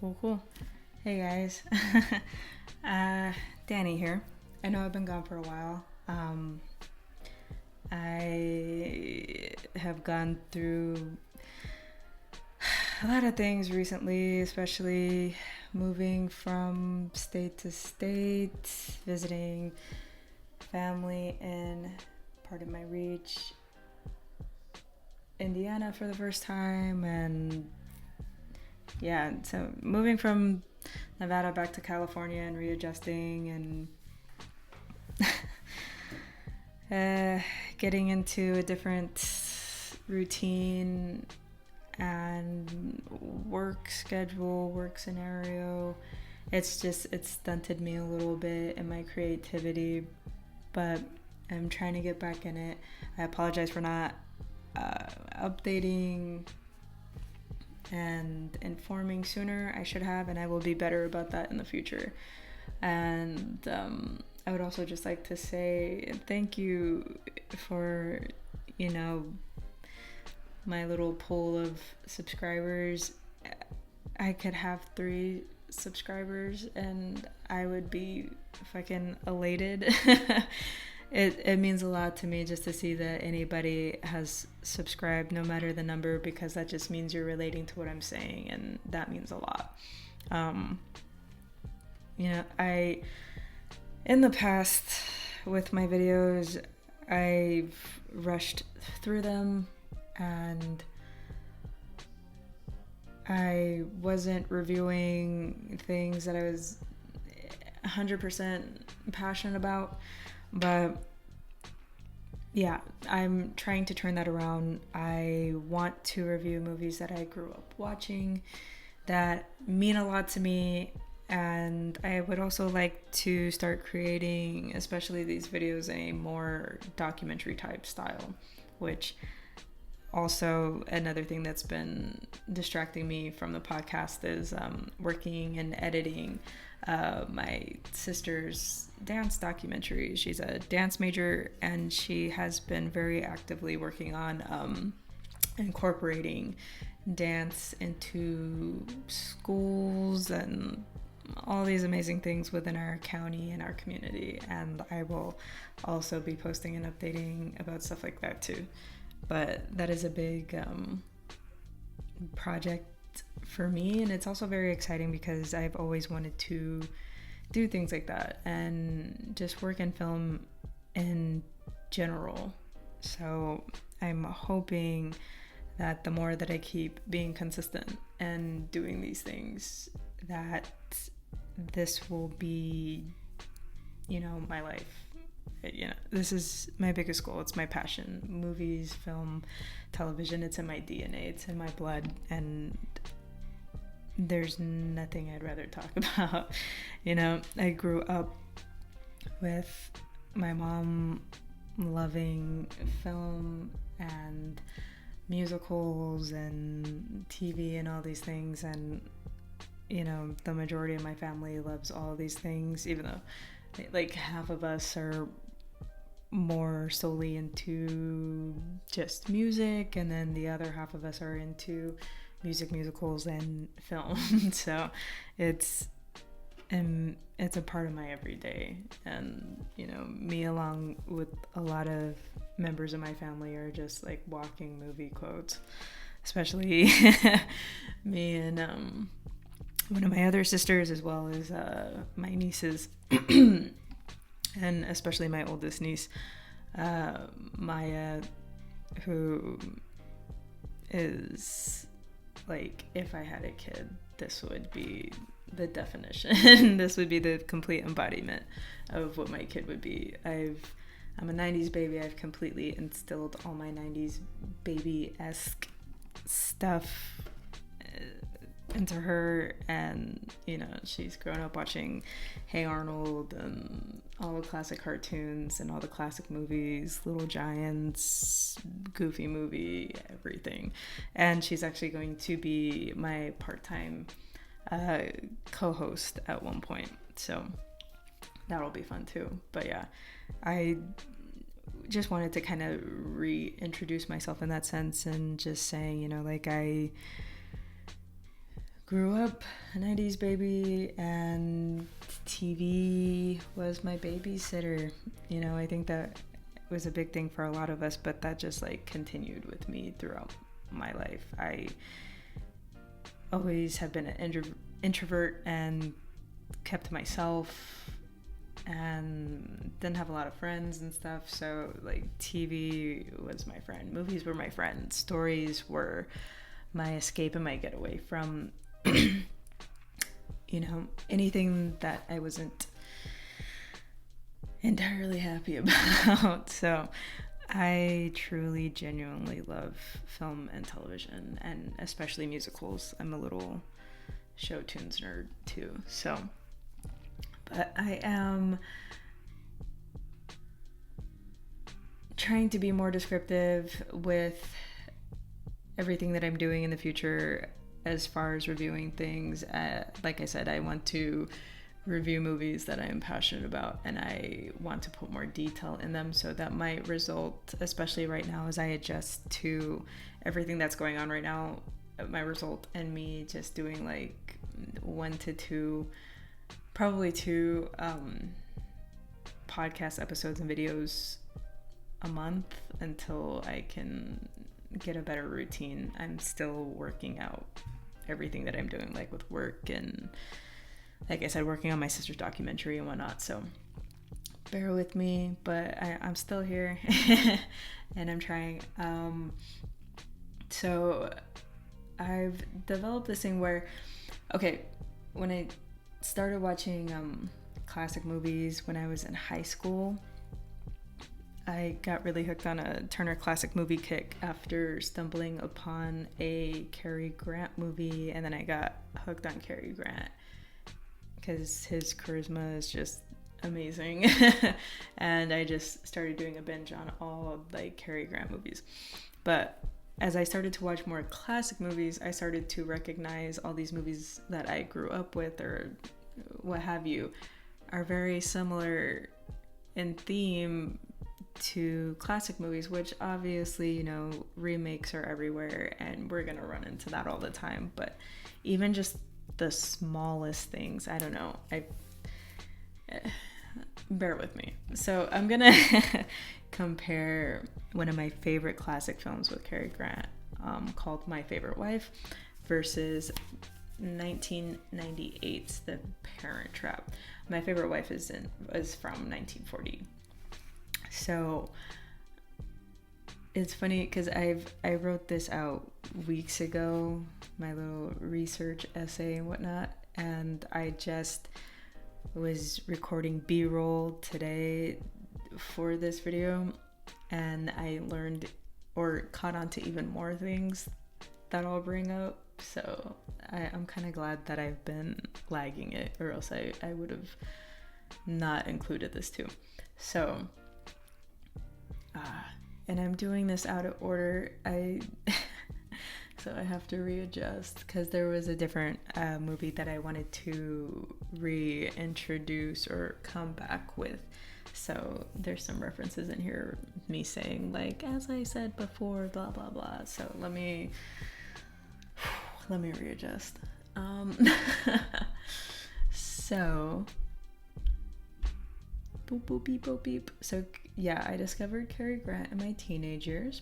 Cool. Hey guys. Danny here. I know I've been gone for a while. I have gone through a lot of things recently, especially moving from state to state, visiting family in, pardon my reach, Indiana for the first time, and yeah, so moving from Nevada back to California and readjusting and getting into a different routine and work schedule, work scenario. It's stunted me a little bit in my creativity, but I'm trying to get back in it. I apologize for not updating and informing sooner. I should have, and I will be better about that in the future. And I would also just like to say thank you for, my little pool of subscribers. I could have 3 subscribers and I would be fucking elated. It means a lot to me just to see that anybody has subscribed, no matter the number, because that just means you're relating to what I'm saying, and that means a lot. In the past with my videos, I've rushed through them and I wasn't reviewing things that I was 100% passionate about. But yeah, I'm trying to turn that around. I want to review movies that I grew up watching that mean a lot to me, and I would also like to start creating, especially these videos, in a more documentary type style, which also another thing that's been distracting me from the podcast is working and editing my sister's dance documentary. She's a dance major and she has been very actively working on incorporating dance into schools and all these amazing things within our county and our community, and I will also be posting and updating about stuff like that too. But that is a big project for me, and it's also very exciting because I've always wanted to do things like that and just work in film in general. So I'm hoping that the more that I keep being consistent and doing these things, that this will be, my life. This is my biggest goal. It's my passion. Movies, film, television, it's in my DNA, it's in my blood, and there's nothing I'd rather talk about. I grew up with my mom loving film and musicals and TV and all these things, and the majority of my family loves all these things, even though like half of us are more solely into just music, and then the other half of us are into music, musicals, and film. So it's a part of my everyday, and me along with a lot of members of my family are just like walking movie quotes, especially me and one of my other sisters, as well as my nieces. And especially my oldest niece, Maya, who is like, if I had a kid, this would be the definition. This would be the complete embodiment of what my kid would be. I'm a 90s baby. I've completely instilled all my 90s baby-esque stuff into her, and she's grown up watching Hey Arnold and all the classic cartoons and all the classic movies, Little Giants, Goofy Movie, everything. And she's actually going to be my part-time co-host at one point, so that'll be fun too. But yeah, I just wanted to kind of reintroduce myself in that sense, and just saying, I grew up a 90s baby, and TV was my babysitter. I think that was a big thing for a lot of us, but that just like continued with me throughout my life. I always have been an introvert and kept to myself and didn't have a lot of friends and stuff, so like TV was my friend, movies were my friend, stories were my escape and my getaway from anything that I wasn't entirely happy about. So I truly genuinely love film and television, and especially musicals. I'm a little show tunes nerd too, so but I am trying to be more descriptive with everything that I'm doing in the future as far as reviewing things. Like I said, I want to review movies that I'm passionate about, and I want to put more detail in them, so that might result, especially right now as I adjust to everything that's going on right now, might result in me just doing like 1 to 2, probably 2 podcast episodes and videos a month until I can get a better routine. I'm still working out everything that I'm doing, like with work and, like I said, working on my sister's documentary and whatnot, so bear with me, but I'm still here and I'm trying. So I've developed this thing where, okay, when I started watching classic movies when I was in high school, I got really hooked on a Turner Classic Movie kick after stumbling upon a Cary Grant movie, and then I got hooked on Cary Grant because his charisma is just amazing. And I just started doing a binge on all like Cary Grant movies. But as I started to watch more classic movies, I started to recognize all these movies that I grew up with or what have you are very similar in theme to classic movies, which obviously, remakes are everywhere and we're gonna run into that all the time. But even just the smallest things, I don't know, bear with me. So I'm gonna compare one of my favorite classic films with Cary Grant, called My Favorite Wife, versus 1998's The Parent Trap. My Favorite Wife is from 1940. So it's funny because I wrote this out weeks ago, my little research essay and whatnot, and I just was recording B-roll today for this video, and I learned or caught on to even more things that I'll bring up. So I'm kind of glad that I've been lagging it, or else I would have not included this too. So and I'm doing this out of order. So I have to readjust because there was a different movie that I wanted to reintroduce or come back with. So there's some references in here, me saying like, as I said before, blah blah blah. So let me readjust. So boop boop beep boop beep. So yeah, I discovered Cary Grant in my teenage years,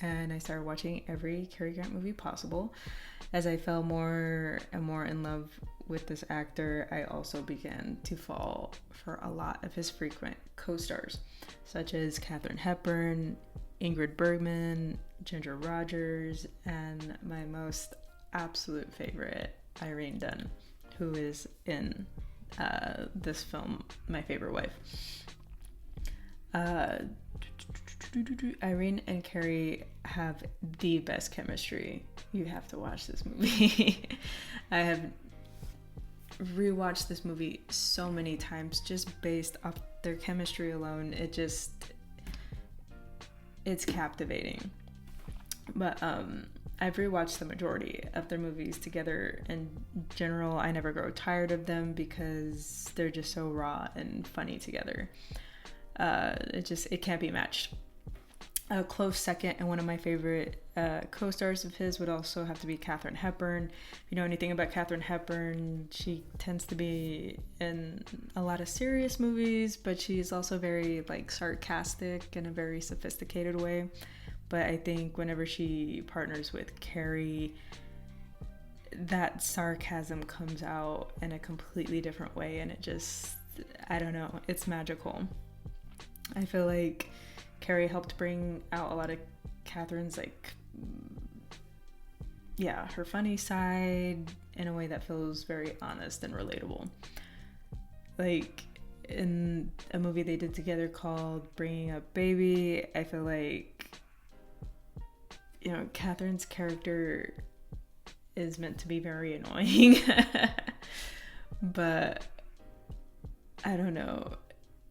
and I started watching every Cary Grant movie possible. As I fell more and more in love with this actor, I also began to fall for a lot of his frequent co-stars, such as Katharine Hepburn, Ingrid Bergman, Ginger Rogers, and my most absolute favorite, Irene Dunne, who is in this film, My Favorite Wife. Irene and Cary have the best chemistry. You have to watch this movie. I have rewatched this movie so many times just based off their chemistry alone. It's captivating. But I've rewatched the majority of their movies together. In general, I never grow tired of them because they're just so raw and funny together. It can't be matched. A close second, and one of my favorite co-stars of his would also have to be Katharine Hepburn. If you know anything about Katharine Hepburn, she tends to be in a lot of serious movies, but she's also very like sarcastic in a very sophisticated way. But I think whenever she partners with Carey, that sarcasm comes out in a completely different way, and it just, I don't know, it's magical. I feel like Carey helped bring out a lot of Katharine's, like, yeah, her funny side in a way that feels very honest and relatable. Like, in a movie they did together called Bringing Up Baby, I feel like, you know, Katharine's character is meant to be very annoying. But, I don't know.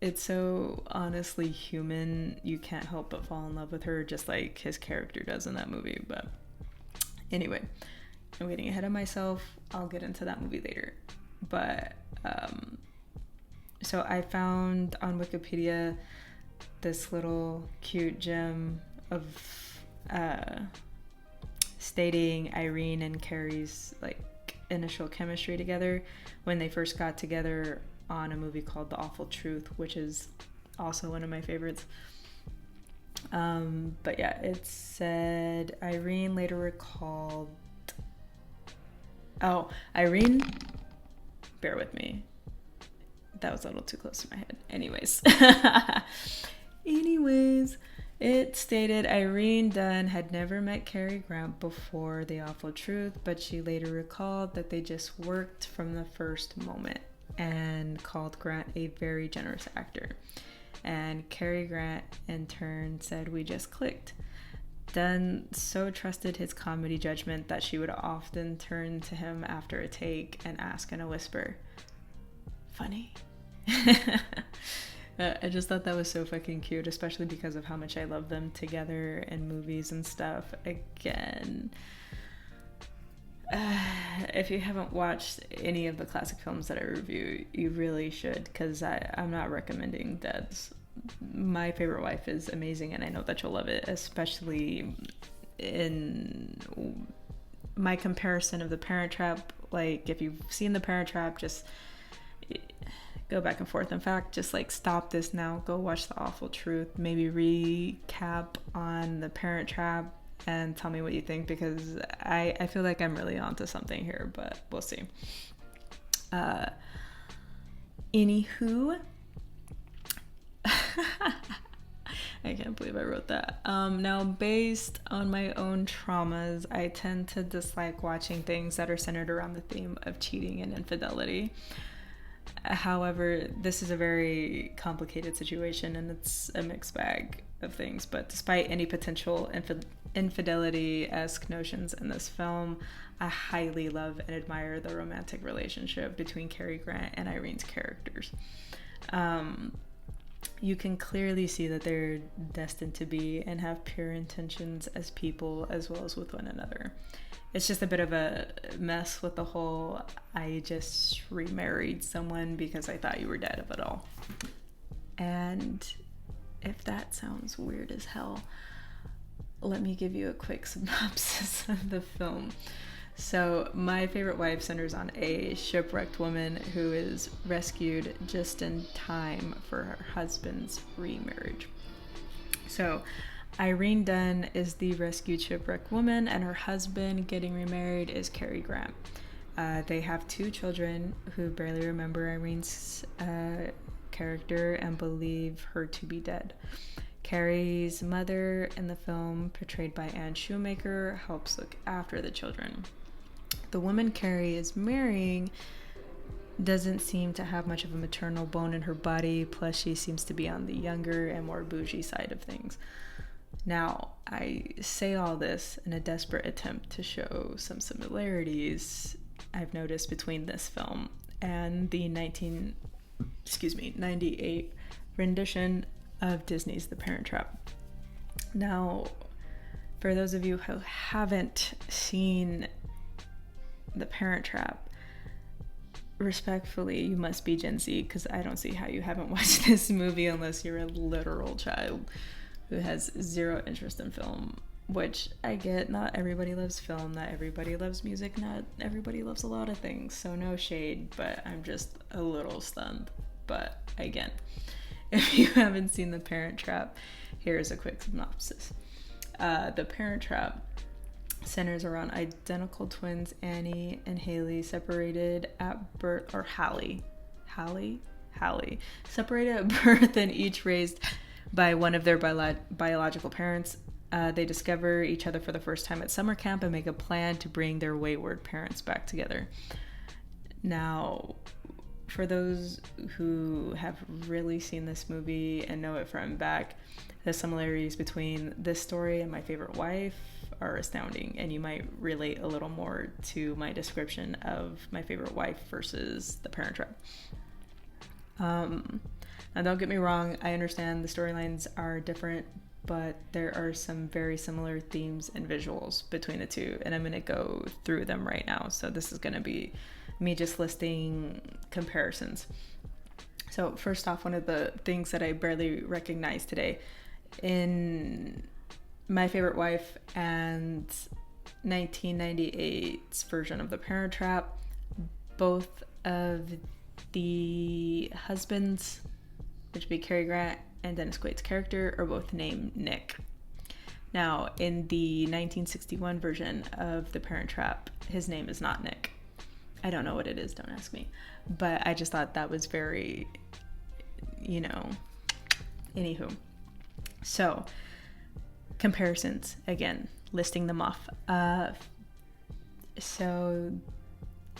It's so honestly human, you can't help but fall in love with her, just like his character does in that movie. But anyway, I'm getting ahead of myself. I'll get into that movie later. But so I found on Wikipedia this little cute gem of stating Irene and Carey's like initial chemistry together when they first got together on a movie called The Awful Truth, which is also one of my favorites. But yeah, it said Irene later recalled. Oh, Irene, bear with me. That was a little too close to my head. Anyways, it stated Irene Dunne had never met Cary Grant before The Awful Truth, but she later recalled that they just worked from the first moment, and called Grant a very generous actor. And Cary Grant in turn said, "We just clicked." Dunne so trusted his comedy judgment that she would often turn to him after a take and ask in a whisper, "Funny?" I just thought that was so fucking cute, especially because of how much I love them together in movies and stuff. Again, if you haven't watched any of the classic films that I review, you really should, because I'm not recommending Deads. My Favorite Wife is amazing, and I know that you'll love it, especially in my comparison of The Parent Trap. Like, if you've seen The Parent Trap, just go back and forth. In fact, just like stop this now, go watch The Awful Truth, maybe recap on The Parent Trap, and tell me what you think, because I feel like I'm really onto something here, but we'll see. Anywho, I can't believe I wrote that. Now, based on my own traumas, I tend to dislike watching things that are centered around the theme of cheating and infidelity. However, this is a very complicated situation, and it's a mixed bag of things. But despite any potential infidelity-esque notions in this film, I highly love and admire the romantic relationship between Cary Grant and Irene's characters. You can clearly see that they're destined to be and have pure intentions as people as well as with one another. It's just a bit of a mess with the whole "I just remarried someone because I thought you were dead" of it all. And if that sounds weird as hell, let me give you a quick synopsis of the film. So, My Favorite Wife centers on a shipwrecked woman who is rescued just in time for her husband's remarriage. So, Irene Dunne is the rescued shipwrecked woman, and her husband getting remarried is Cary Grant. They have 2 children who barely remember Irene's character and believe her to be dead. Carey's mother in the film, portrayed by Anne Shoemaker, helps look after the children. The woman Carey is marrying doesn't seem to have much of a maternal bone in her body, plus she seems to be on the younger and more bougie side of things. Now, I say all this in a desperate attempt to show some similarities I've noticed between this film and the 98 rendition of Disney's The Parent Trap. Now, for those of you who haven't seen The Parent Trap, respectfully, you must be Gen Z, because I don't see how you haven't watched this movie unless you're a literal child. who has zero interest in film, which I get. Not everybody loves film, not everybody loves music, not everybody loves a lot of things, so no shade, but I'm just a little stunned. But again, if you haven't seen The Parent Trap, here's a quick synopsis. The Parent Trap centers around identical twins Annie and Haley, separated at birth, or Hallie, separated at birth and each raised by one of their biological parents. They discover each other for the first time at summer camp and make a plan to bring their wayward parents back together. Now, for those who have really seen this movie and know it front and back, the similarities between this story and My Favorite Wife are astounding, and you might relate a little more to my description of My Favorite Wife versus The Parent Trap. Now don't get me wrong, I understand the storylines are different, but there are some very similar themes and visuals between the two, and I'm going to go through them right now. So this is going to be me just listing comparisons. So first off, one of the things that I barely recognized today, in My Favorite Wife and 1998's version of The Parent Trap, both of the husbands, which would be Cary Grant and Dennis Quaid's character, are both named Nick. Now, in the 1961 version of The Parent Trap, his name is not Nick. I don't know what it is, don't ask me. But I just thought that was very, anywho. So, comparisons, again, listing them off. So,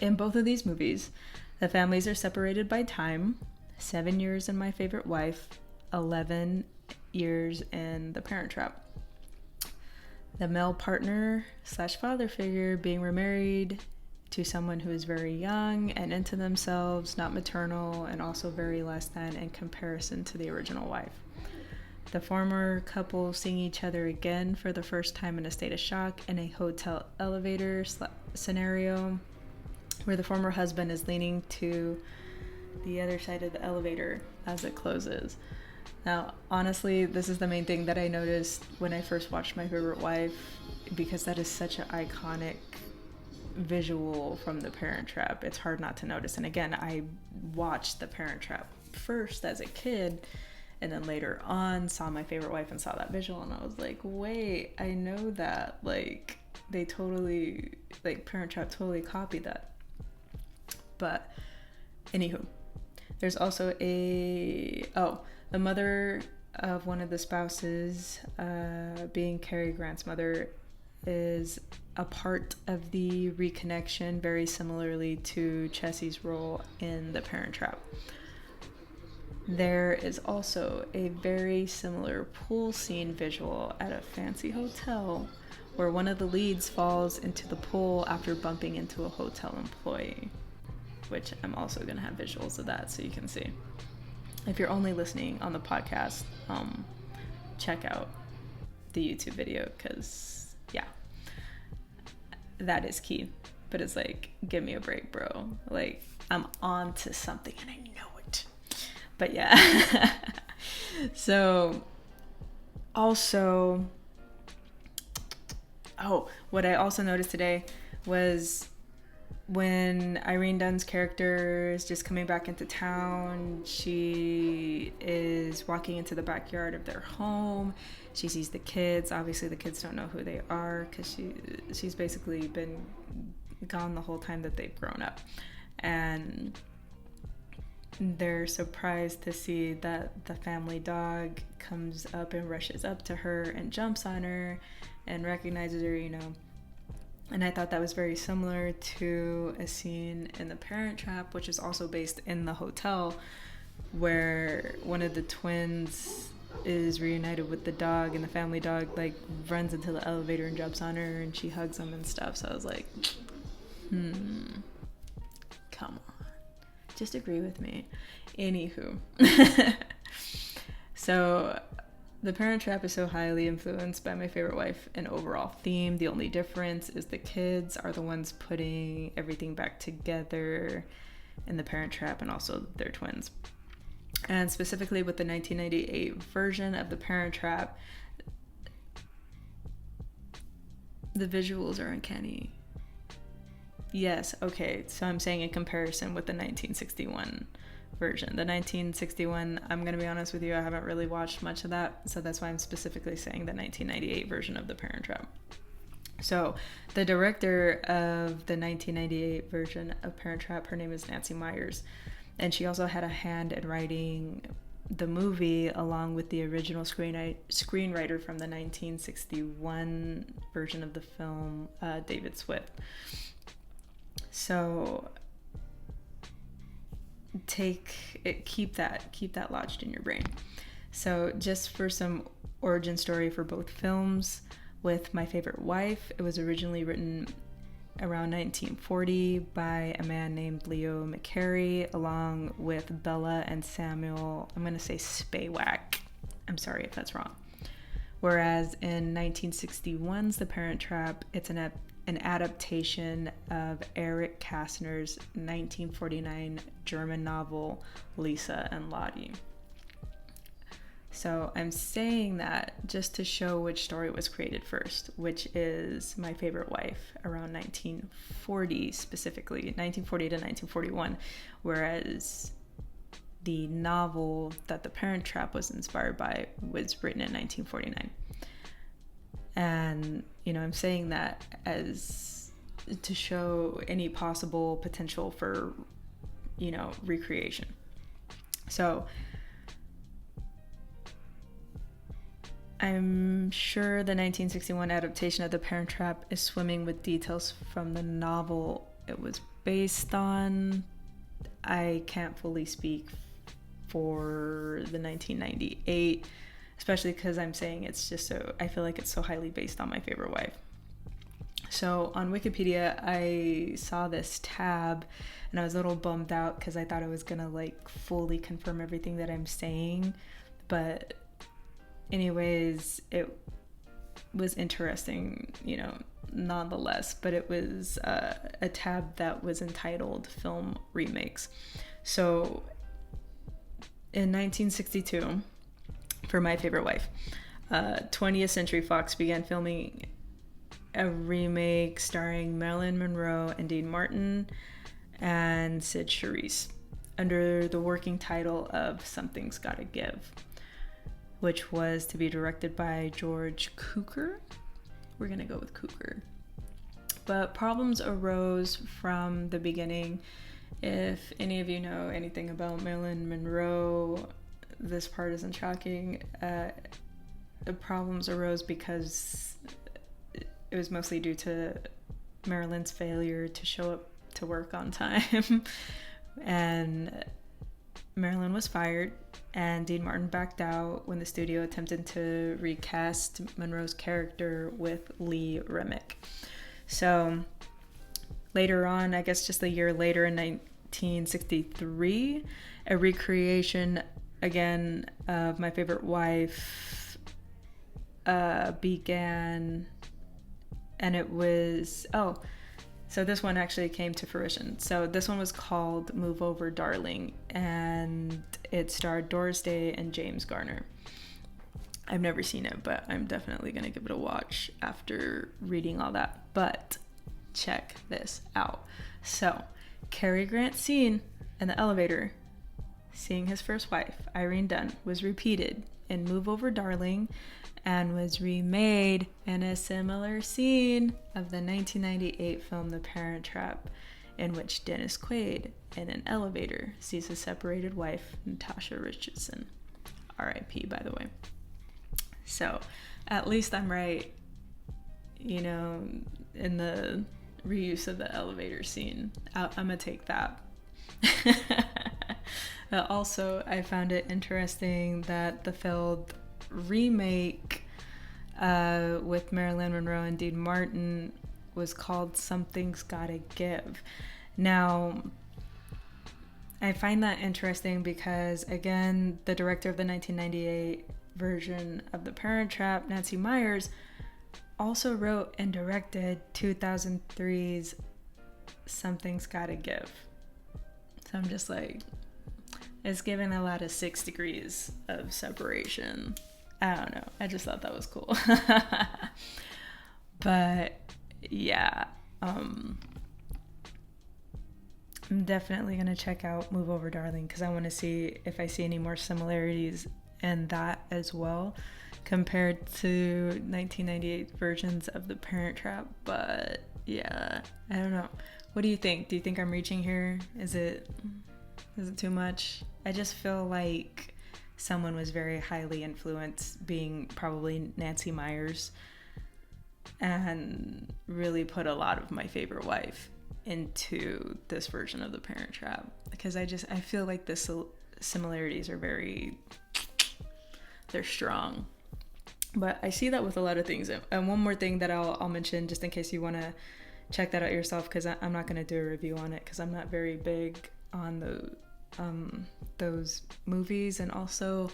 in both of these movies, the families are separated by time. 7 years in My Favorite Wife, 11 years in The Parent Trap. The male partner / father figure being remarried to someone who is very young and into themselves, not maternal, and also very less than in comparison to the original wife. The former couple seeing each other again for the first time in a state of shock in a hotel elevator scenario, where the former husband is leaning to the other side of the elevator as it closes. Now, honestly, this is the main thing that I noticed when I first watched My Favorite Wife, because that is such an iconic visual from The Parent Trap. It's hard not to notice. And again, I watched The Parent Trap first as a kid, and then later on saw My Favorite Wife and saw that visual, and I was like, wait, I know that. Like, they totally, Parent Trap totally copied that. But anywho, there's also the mother of one of the spouses, being Cary Grant's mother, is a part of the reconnection, very similarly to Chessie's role in The Parent Trap. There is also a very similar pool scene visual at a fancy hotel where one of the leads falls into the pool after bumping into a hotel employee, which I'm also going to have visuals of that so you can see. If you're only listening on the podcast, check out the YouTube video, because, yeah, that is key. But it's like, give me a break, bro. Like, I'm on to something and I know it. But yeah. So, also, what I also noticed today was when Irene Dunn's character is just coming back into town, she is walking into the backyard of their home. She sees the kids. Obviously, the kids don't know who they are because she's basically been gone the whole time that they've grown up. And they're surprised to see that the family dog comes up and rushes up to her and jumps on her and recognizes her, And I thought that was very similar to a scene in The Parent Trap, which is also based in the hotel, where one of the twins is reunited with the dog, and the family dog runs into the elevator and jumps on her, and she hugs him and stuff. So I was like, come on, just agree with me. Anywho, so The Parent Trap is so highly influenced by My Favorite Wife and overall theme. The only difference is the kids are the ones putting everything back together in The Parent Trap, and also their twins. And specifically with the 1998 version of The Parent Trap, The visuals are uncanny. Yes, okay, so I'm saying in comparison with the 1961 version. The 1961, I'm going to be honest with you, I haven't really watched much of that, so that's why I'm specifically saying the 1998 version of The Parent Trap. So the director of the 1998 version of Parent Trap, her name is Nancy Meyers, and she also had a hand in writing the movie along with the original screenwriter from the 1961 version of the film, David Swift. So keep that lodged in your brain. So just for some origin story for both films, with My Favorite Wife, it was originally written around 1940 by a man named Leo McCarey, along with Bella and Samuel, I'm going to say Spaywack. I'm sorry if that's wrong. Whereas in 1961's The Parent Trap, it's an adaptation of Eric Kastner's 1949 German novel Lisa and Lottie. So I'm saying that just to show which story was created first, which is My Favorite Wife, around 1940 specifically, 1940 to 1941, whereas the novel that The Parent Trap was inspired by was written in 1949. And, I'm saying that as to show any possible potential for, recreation. So I'm sure the 1961 adaptation of The Parent Trap is swimming with details from the novel it was based on. I can't fully speak for the 1998, especially because I'm saying it's just so, I feel like it's so highly based on My Favorite Wife. So on Wikipedia, I saw this tab and I was a little bummed out because I thought I was gonna fully confirm everything that I'm saying, but anyways, it was interesting, nonetheless, but it was a tab that was entitled Film Remakes. So in 1962, for My Favorite Wife, 20th Century Fox began filming a remake starring Marilyn Monroe and Dean Martin and Sid Charisse under the working title of Something's Gotta Give, which was to be directed by George Cukor. We're gonna go with Cukor. But problems arose from the beginning. If any of you know anything about Marilyn Monroe, this part isn't shocking. The problems arose because it was mostly due to Marilyn's failure to show up to work on time. And Marilyn was fired, and Dean Martin backed out when the studio attempted to recast Monroe's character with Lee Remick. So later on, I guess just a year later in 1963, a recreation again of My Favorite Wife began, and it was, so this one actually came to fruition. So this one was called Move Over Darling, and it starred Doris Day and James Garner. I've never seen it, but I'm definitely going to give it a watch after reading all that. But check this out. So Cary Grant's scene in the elevator, seeing his first wife, Irene Dunne, was repeated in Move Over Darling and was remade in a similar scene of the 1998 film The Parent Trap, in which Dennis Quaid, in an elevator, sees his separated wife, Natasha Richardson. R.I.P., by the way. So, at least I'm right, in the reuse of the elevator scene. I'm gonna take that. Also, I found it interesting that the failed remake with Marilyn Monroe and Dean Martin was called Something's Gotta Give. Now, I find that interesting because, again, the director of the 1998 version of The Parent Trap, Nancy Meyers, also wrote and directed 2003's Something's Gotta Give. So I'm just like, it's giving a lot of 6 degrees of separation. I don't know. I just thought that was cool. But yeah, I'm definitely gonna check out Move Over Darling because I want to see if I see any more similarities in that as well compared to 1998 versions of The Parent Trap. But yeah, I don't know. What do you think? Do you think I'm reaching here? Is it too much? I just feel like someone was very highly influenced, being probably Nancy Meyers, and really put a lot of My Favorite Wife into this version of The Parent Trap because I feel like the similarities are they're strong. But I see that with a lot of things. And one more thing that I'll mention just in case you want to check that out yourself, because I'm not going to do a review on it because I'm not very big on those movies. And also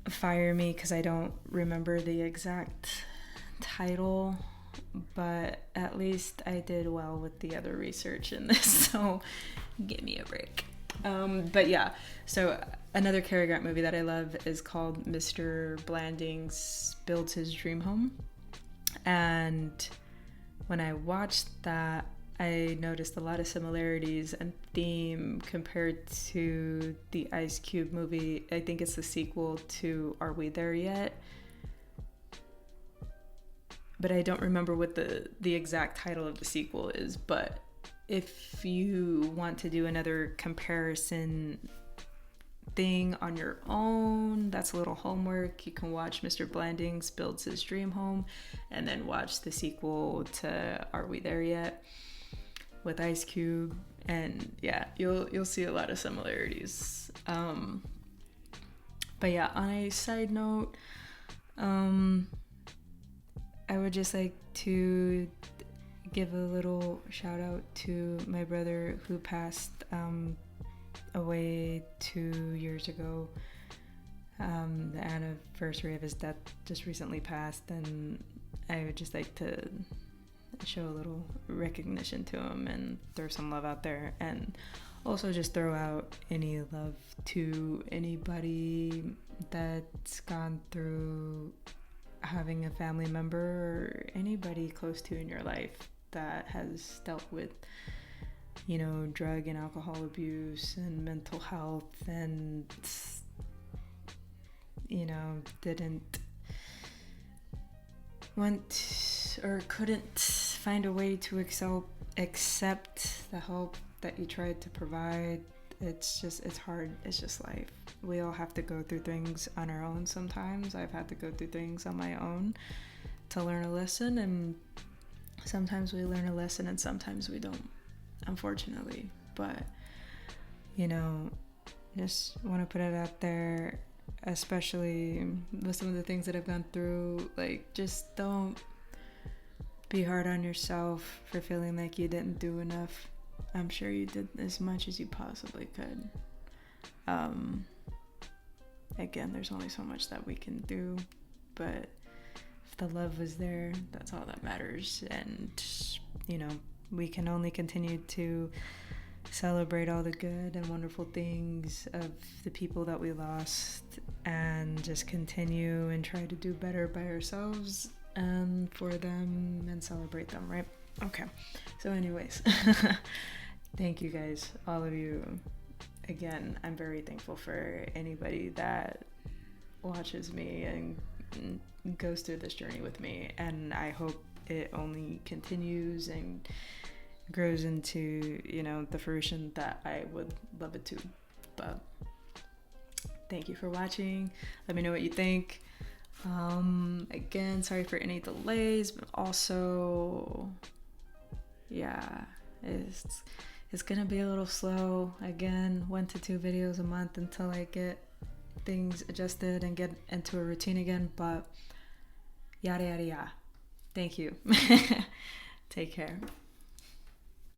fire me because I don't remember the exact title, but at least I did well with the other research in this, so give me a break. But yeah, so another Cary Grant movie that I love is called Mr. Blandings Builds His Dream Home. And when I watched that, I noticed a lot of similarities and theme compared to the Ice Cube movie. I think it's the sequel to Are We There Yet? But I don't remember what the exact title of the sequel is. But if you want to do another comparison thing on your own, that's a little homework. You can watch Mr. Blandings Builds His Dream Home and then watch the sequel to Are We There Yet? With Ice Cube. And yeah, you'll see a lot of similarities. But yeah, on a side note, I would just like to give a little shout out to my brother who passed away 2 years ago. The anniversary of his death just recently passed, and I would just like to show a little recognition to him and throw some love out there, and also just throw out any love to anybody that's gone through having a family member or anybody close to in your life that has dealt with, you know, drug and alcohol abuse and mental health, and, you know, didn't want or couldn't find a way to accept the help that you tried to provide. It's hard. It's just life. We all have to go through things on our own sometimes. I've had to go through things on my own to learn a lesson, and sometimes we learn a lesson and sometimes we don't, unfortunately. But, you know, just want to put it out there, especially with some of the things that I've gone through. Like, just don't be hard on yourself for feeling like you didn't do enough. I'm sure you did as much as you possibly could. Again, there's only so much that we can do, but if the love was there, that's all that matters. And, you know, we can only continue to celebrate all the good and wonderful things of the people that we lost, and just continue and try to do better by ourselves and for them, and celebrate them, right? Okay, so anyways, thank you guys, all of you. Again, I'm very thankful for anybody that watches me and goes through this journey with me, and I hope it only continues and grows into, you know, the fruition that I would love it to. But thank you for watching. Let me know what you think. Again, sorry for any delays, but also, yeah, it's gonna be a little slow. Again, 1 to 2 videos a month until I get things adjusted and get into a routine again, but yada yada yada. Thank you. Take care.